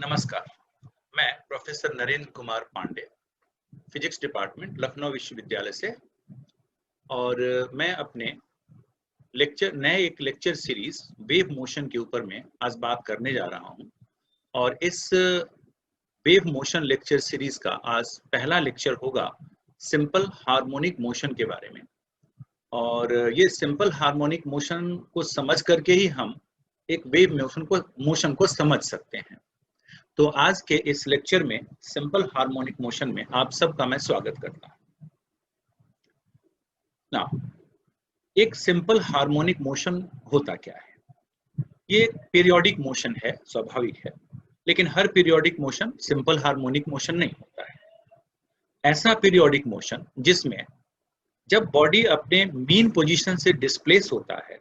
नमस्कार, मैं professor Narendra Kumar Pandey, physics department Lucknow विश्वविद्यालय से। और मैं अपने एक लेक्चर सीरीज वेव मोशन के ऊपर में आज बात करने जा रहा हूं। और इस वेव मोशन लेक्चर सीरीज का आज पहला लेक्चर होगा सिंपल हार्मोनिक मोशन के बारे में। और ये सिंपल हार्मोनिक मोशन को समझ करके ही हम एक वेव मोशन को समझ सकते हैं। तो आज के इस लेक्चर में सिंपल हार्मोनिक मोशन में आप सबका मैं स्वागत करता हूं। ना, एक सिंपल हार्मोनिक मोशन होता क्या है? ये पीरियोडिक मोशन है, स्वाभाविक है, लेकिन हर periodic motion simple harmonic motion नहीं होता है। ऐसा पीरियोडिक मोशन जिसमें जब बॉडी अपने मीन पोजीशन से डिस्प्लेस होता है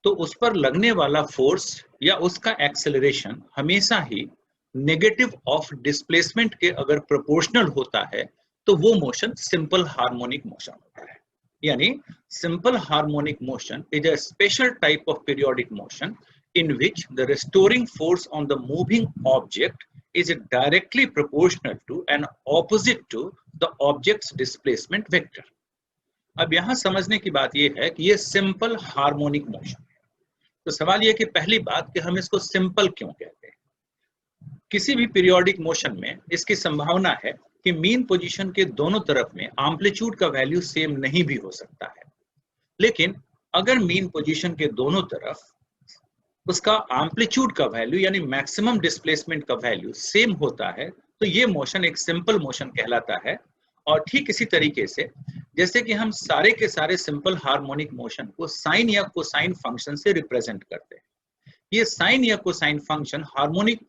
तो उस पर लगने वाला फोर्स या उसका एक्सेलरेशन हमेशा ही नेगेटिव ऑफ डिस्प्लेसमेंट के अगर प्रोपोर्शनल होता है तो वो मोशन सिंपल हार्मोनिक मोशन होता है। यानी simple harmonic motion is a special type of periodic motion in which the restoring force on the moving object is directly proportional to and opposite to the object's displacement vector. अब यहां समझने की बात यह है कि ये सिंपल हार्मोनिक मोशन है। तो सवाल यह कि पहली बात कि हम इसको सिंपल क्यों कहते हैं? किसी भी पीरियोडिक मोशन में इसकी संभावना है कि मीन पोजीशन के दोनों तरफ में एम्पलीट्यूड का वैल्यू सेम नहीं भी हो सकता है, लेकिन अगर मीन पोजीशन के दोनों तरफ उसका एम्पलीट्यूड का वैल्यू यानी मैक्सिमम डिस्प्लेसमेंट का वैल्यू सेम होता है तो ये मोशन एक सिंपल मोशन कहलाता है। और ठीक इसी तरीके से जैसे कि हम सारे के सारे सिंपल हार्मोनिक मोशन को साइन या कोसाइन फंक्शन से रिप्रेजेंट करते हैं। ये साइन या कोसाइन फंक्शन हार्मोनिक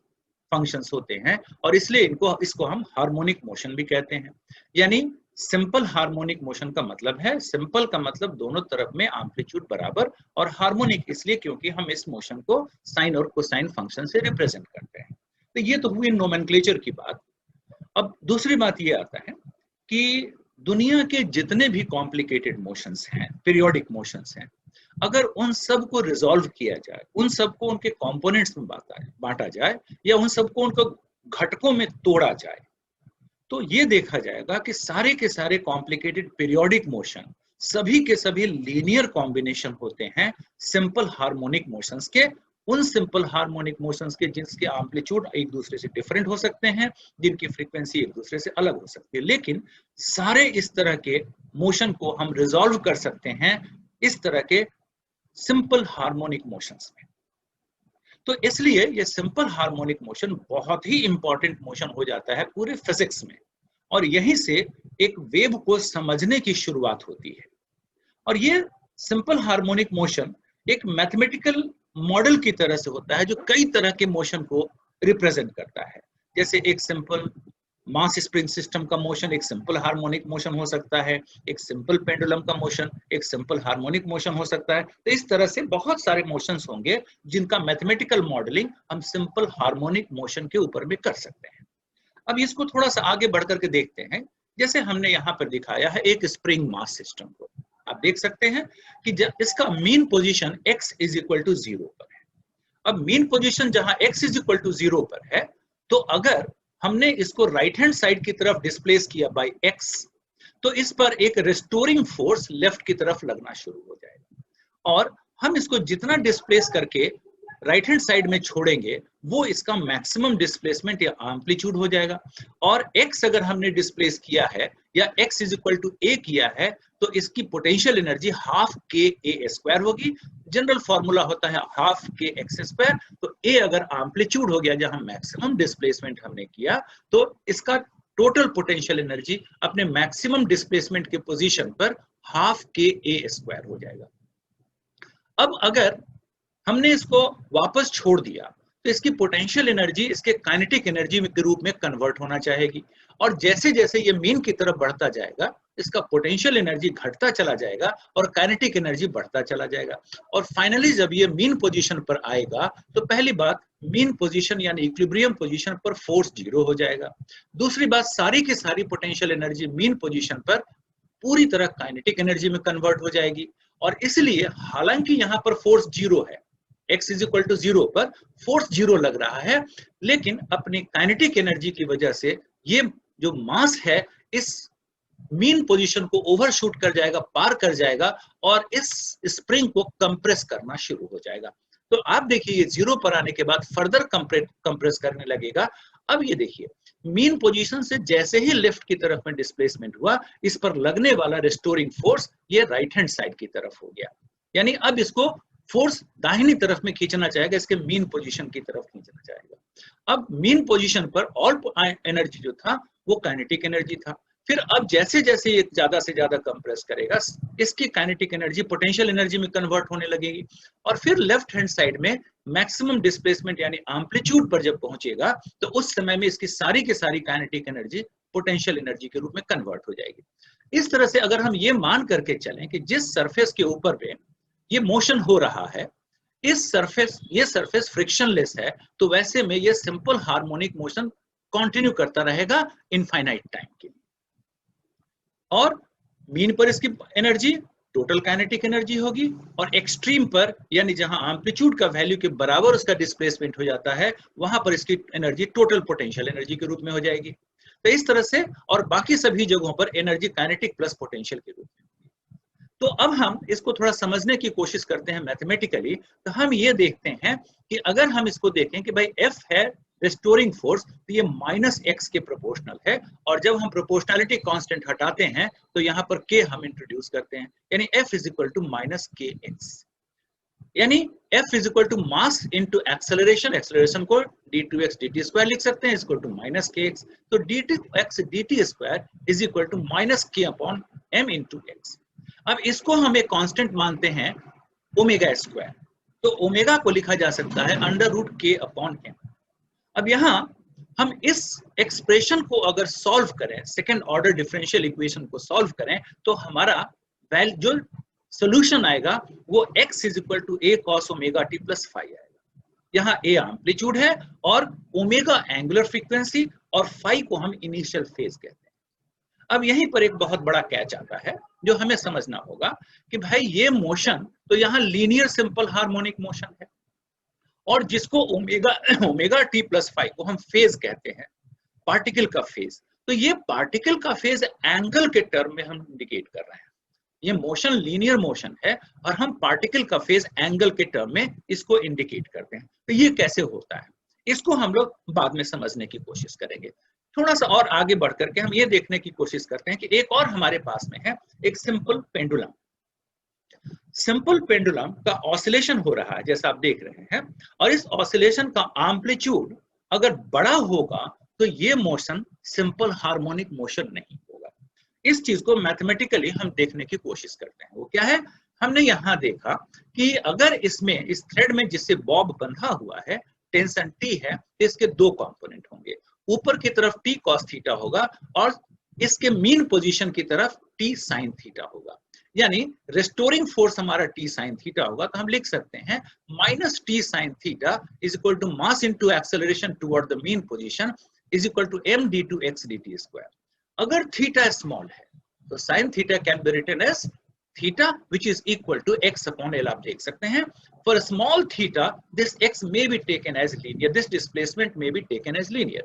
फंक्शंस होते हैं और इसलिए इसको हम हार्मोनिक मोशन भी कहते हैं। यानी सिंपल हार्मोनिक मोशन का मतलब है, सिंपल का मतलब दोनों तरफ में एम्पलीट्यूड बराबर, और हार्मोनिक इसलिए क्योंकि हम इस मोशन को साइन और कोसाइन फंक्शन से रिप्रेजेंट करते हैं। तो ये तो हुई नोमेनक्लेचर की बात। अब दूसरी बात ये आता है कि दुनिया के जितने भी कॉम्प्लिकेटेड मोशंस हैं, पीरियोडिक मोशंस हैं, अगर उन सब को रिजॉल्व किया जाए, उन सबको उनके कंपोनेंट्स में बांटा जाए या उन सबको उनको घटकों में तोड़ा जाए तो ये देखा जाएगा कि सारे के सारे कॉम्प्लिकेटेड पीरियोडिक मोशन सभी के सभी लीनियर कॉम्बिनेशन होते हैं सिंपल हार्मोनिक मोशंस के। उन सिंपल हार्मोनिक मोशंस के जिनके एम्पलीट्यूड एक दूसरे से डिफरेंट हो सकते हैं, जिनकी फ्रीक्वेंसी एक दूसरे से अलग हो सकती है, लेकिन सारे इस तरह के मोशन को हम रिजॉल्व कर सकते हैं इस तरह के सिंपल हार्मोनिक मोशंस में। तो इसलिए ये सिंपल हार्मोनिक मोशन बहुत ही इंपॉर्टेंट मोशन हो जाता है पूरे फिजिक्स में, और यहीं से एक वेव को समझने की शुरुआत होती है। और ये सिंपल हार्मोनिक मोशन एक मैथमेटिकल मॉडल की तरह से होता है जो कई तरह के मोशन को रिप्रेजेंट करता है। जैसे एक सिंपल मास स्प्रिंग सिस्टम का मोशन एक सिंपल हार्मोनिक मोशन हो सकता है, एक सिंपल पेंडुलम का मोशन एक सिंपल हार्मोनिक मोशन हो सकता है। तो इस तरह से बहुत सारे मोशंस होंगे जिनका मैथमेटिकल मॉडलिंग हम सिंपल हार्मोनिक मोशन के ऊपर में कर सकते हैं। अब इसको थोड़ा सा आगे बढ़ करके देखते हैं। जैसे हमने यहाँ पर दिखाया है एक स्प्रिंग मास सिस्टम को, आप देख सकते हैं कि इसका mean position x is equal to 0 पर है। अब मीन पोजीशन जहां x इज इक्वल टू 0 पर है तो अगर हमने इसको राइट हैंड साइड की तरफ डिस्प्लेस किया बाय x तो इस पर एक रिस्टोरिंग फोर्स लेफ्ट की तरफ लगना शुरू हो जाएगा, और हम इसको जितना डिस्प्लेस करके राइट हैंड साइड में छोड़ेंगे वो इसका मैक्सिमम डिस्प्लेसमेंट या एम्पलीट्यूड हो जाएगा। और x अगर हमने डिस्प्लेस किया है या x is equal to a किया है तो इसकी पोटेंशियल एनर्जी हाफ के a स्क्वायर होगी। जनरल फॉर्मूला होता है हाफ के x स्क्वायर। तो a अगर एम्पलीट्यूड हो गया जहां मैक्सिमम डिस्प्लेसमेंट हमने किया तो इसका टोटल पोटेंशियल एनर्जी अपने मैक्सिमम डिस्प्लेसमेंट के पोजीशन पर हाफ के a स्क्वायर हो जाएगा। अब अगर हमने इसको वापस छोड़ दिया तो इसकी पोटेंशियल एनर्जी इसके काइनेटिक एनर्जी के रूप में कन्वर्ट होना चाहेगी, और जैसे जैसे ये मीन की तरफ बढ़ता जाएगा इसका पोटेंशियल एनर्जी घटता चला जाएगा और काइनेटिक एनर्जी बढ़ता चला जाएगा। और फाइनली जब ये मीन पोजीशन पर आएगा तो पहली बात मीन पोजीशन यानी इक्विलिब्रियम पोजीशन पर फोर्स 0 हो जाएगा। दूसरी बात सारी की सारी पोटेंशियल एनर्जी मीन पोजीशन पर पूरी तरह काइनेटिक एनर्जी में कन्वर्ट हो जाएगी, और इसलिए हालांकि यहाँ पर फोर्स 0 है, x इज इक्वल टू 0 पर फोर्स 0 लग रहा है, लेकिन अपनी काइनेटिक एनर्जी की वजह से ये जो मास है इस मीन पोजीशन को ओवरशूट कर जाएगा, पार कर जाएगा और इस स्प्रिंग को कंप्रेस करना शुरू हो जाएगा। तो आप देखिए ये 0 पर आने के बाद फर्दर कंप्रेस करने लगेगा। अब ये देखिए मीन पोजीशन से जैसे ही लेफ्ट की तरफ में डिस्प्लेसमेंट हुआ, इस पर लगने वाला रिस्टोरिंग फोर्स ये राइट हैंड साइड की तरफ हो गया, यानी अब इसको फोर्स दाहिनी तरफ में खींचना चाहेगा, इसके मीन पोजीशन की तरफ खींचना चाहेगा। अब मीन पोजीशन पर ऑल एनर्जी जो था वो काइनेटिक एनर्जी था। फिर अब जैसे जैसे ये ज्यादा से ज्यादा कंप्रेस करेगा, इसकी काइनेटिक एनर्जी पोटेंशियल एनर्जी में कन्वर्ट होने लगेगी और फिर लेफ्ट हैंड साइड में मैक्सिमम डिस्प्लेसमेंट यानी एम्पलीट्यूड पर जब पहुंचेगा तो उस समय में इसकी सारी की सारी काइनेटिक एनर्जी पोटेंशियल एनर्जी के रूप में कन्वर्ट हो जाएगी। इस तरह से अगर हम ये मान करके चलें कि जिस सरफेस के ऊपर पे ये मोशन हो रहा है, ये सरफेस फ्रिक्शनलेस है, तो वैसे में ये सिंपल हार्मोनिक मोशन कंटिन्यू करता रहेगा इनफाइनाइट टाइम के लिए। और मीन पर इसकी एनर्जी टोटल काइनेटिक एनर्जी होगी और एक्सट्रीम पर यानी जहां एम्पलीट्यूड का वैल्यू के बराबर उसका डिस्प्लेसमेंट हो जाता है, वहां पर इसकी एनर्जी टोटल पोटेंशियल एनर्जी के रूप में हो जाएगी। तो इस तरह से और बाकी सभी जगहों पर एनर्जी काइनेटिक प्लस पोटेंशियल के रूप में। तो अब हम इसको थोड़ा समझने की कोशिश करते हैं मैथमेटिकली। तो हम ये देखते हैं कि अगर हम इसको देखें कि भाई F है रिस्टोरिंग फोर्स, तो ये -x के प्रोपोर्शनल है, और जब हम प्रोपोर्शनैलिटी कांस्टेंट हटाते हैं तो यहाँ पर k हम इंट्रोड्यूस करते हैं, यानी F is equal to -kx, यानी F is equal to mass into acceleration, acceleration को d2x dt स्क्वायर लिख सकते हैं इसको टू -kx, तो d2x dt square is equal to -k upon m into x। अब इसको हम एक कांस्टेंट मानते हैं ओमेगा स्क्वायर, तो ओमेगा को लिखा जा सकता है √k अपॉन m। अब यहाँ हम इस एक्सप्रेशन को अगर सॉल्व करें, सेकेंड ऑर्डर डिफरेंशियल इक्वेशन को सॉल्व करें, तो हमारा जो सोल्यूशन आएगा वो x is equal to a cos omega t plus phi आएगा। यहाँ a एम्पलीट्यूड है और ओमेगा एंगुलर फ्रीक्वेंसी और फाई को हम इनिशियल फेज कहते हैं। अब यहीं पर एक बहुत बड़ा कैच आता है जो हमें समझना होगा कि भाई ये मोशन तो यहाँ लीनियर सिंपल हार्मोनिक मोशन है, और जिसको ओमेगा टी प्लस फाइव को हम फेज कहते हैं, पार्टिकल का फेज। तो ये पार्टिकल का फेज एंगल के टर्म में हम इंडिकेट कर रहे हैं। ये मोशन लीनियर मोशन है और हम पार्टिकल का फेज एंगल के टर्म में इसको इंडिकेट करते हैं। तो ये कैसे होता है, इसको हम लोग बाद में समझने की कोशिश करेंगे। थोड़ा सा और आगे बढ़ करके हम ये देखने की कोशिश करते हैं कि एक और हमारे पास में है एक सिंपल पेंडुलम। सिंपल पेंडुलम का ऑसिलेशन हो रहा है जैसा आप देख रहे हैं, और इस ऑसिलेशन का एम्पलीट्यूड अगर बड़ा होगा तो ये मोशन सिंपल हार्मोनिक मोशन नहीं होगा। इस चीज को मैथमेटिकली हम देखने की कोशिश करते हैं। वो क्या है, हमने यहाँ देखा कि अगर इसमें इस थ्रेड में जिससे बॉब बंधा हुआ है टेंशन T है, तो इसके दो कंपोनेंट होंगे। ऊपर की तरफ T cos थीटा होगा और इसके मीन पोजीशन की तरफ T sin थीटा होगा, यानी रेस्टोरिंग फोर्स हमारा T sin थीटा होगा। तो हम लिख सकते हैं -T sin theta is equal to mass into acceleration toward the mean position is equal to m d2x dt square. अगर थीटा स्मॉल है तो sin theta can be written as theta which is equal to x upon L। आप देख सकते हैं for a small theta this x may be taken as linear, this displacement may be taken as linear।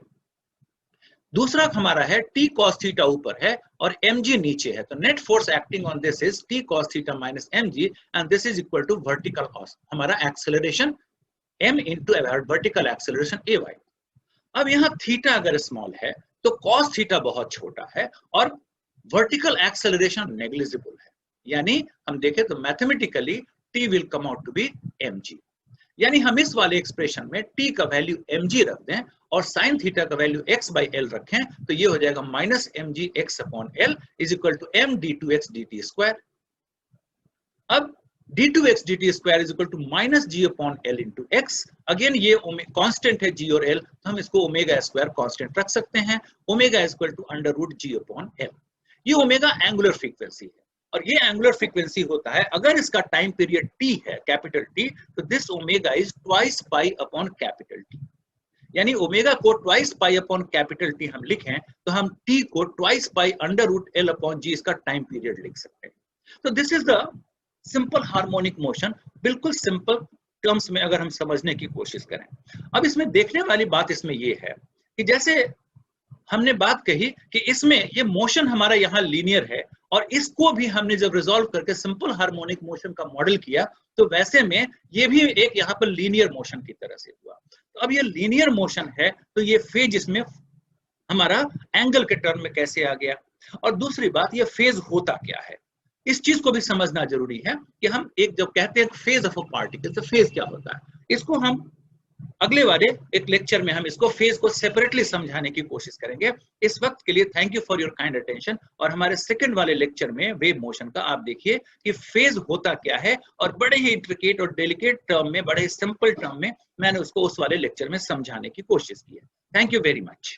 दूसरा हमारा है T cos theta ऊपर है और mg नीचे है, तो net force acting on this is T cos theta minus mg and this is equal to vertical हमारा acceleration m into vertical acceleration ay। अब यहाँ थीटा अगर स्मॉल है तो cos थीटा बहुत छोटा है और वर्टिकल एक्सेलरेशन नेग्लिजिबल है, यानी हम देखें तो mathematically T will come out to be mg। यानी हम इस वाले एक्सप्रेशन में T का वैल्यू mg रख दें और sin थीटा का वैल्यू x by L रखें, तो ये हो जाएगा minus mg x upon L is equal to m d2x dt square. अब d2x dt square is equal to minus g upon L into x। Again ये constant है g और L, तो हम इसको ओमेगा स्क्वायर कांस्टेंट रख सकते हैं। Omega is equal to under root g upon L। ये ओमेगा एंगुलर फ्रीक्वेंसी है और ये एंगुलर फ्रीक्वेंसी होता है अगर इसका टाइम पीरियड T है कैपिटल T, तो this omega is twice pi upon capital T। यानी ओमेगा को twice pi upon capital T हम लिखें तो हम T को twice pi under root L upon G इसका टाइम पीरियड लिख सकते हैं। तो this is the simple harmonic motion, बिल्कुल सिंपल टर्म्स में अगर हम समझने की कोशिश करें। अब इसमें देखने वाली बात इसमें ये है कि जैसे हमने बात कही कि इसमें ये मोशन हमारा यहाँ लीनियर है, और इसको भी हमने जब रिजॉल्व करके सिंपल हार्मोनिक मोशन का मॉडल किया तो वैसे में ये भी एक यहाँ पर लीनियर मोशन की तरह से हुआ। तो अब ये लीनियर मोशन है तो ये फेज इसमें हमारा एंगल के टर्म में कैसे आ गया, और दूसरी बात ये फेज होता क्या है, इस चीज को भी समझना जरूरी है कि हम एक जब कहते हैं फेज ऑफ अ पार्टिकल, तो फेज क्या होता है, इसको हम अगले वाले एक लेक्चर में हम इसको फेज को सेपरेटली समझाने की कोशिश करेंगे। इस वक्त के लिए thank you for your kind attention, और हमारे सेकंड वाले लेक्चर में वेव मोशन का आप देखिए कि फेज होता क्या है, और बड़े ही इंट्रिकेट और डेलिकेट टर्म में, बड़े ही सिंपल टर्म में मैंने उसको उस वाले लेक्चर में समझाने की कोशिश की है। Thank you very much.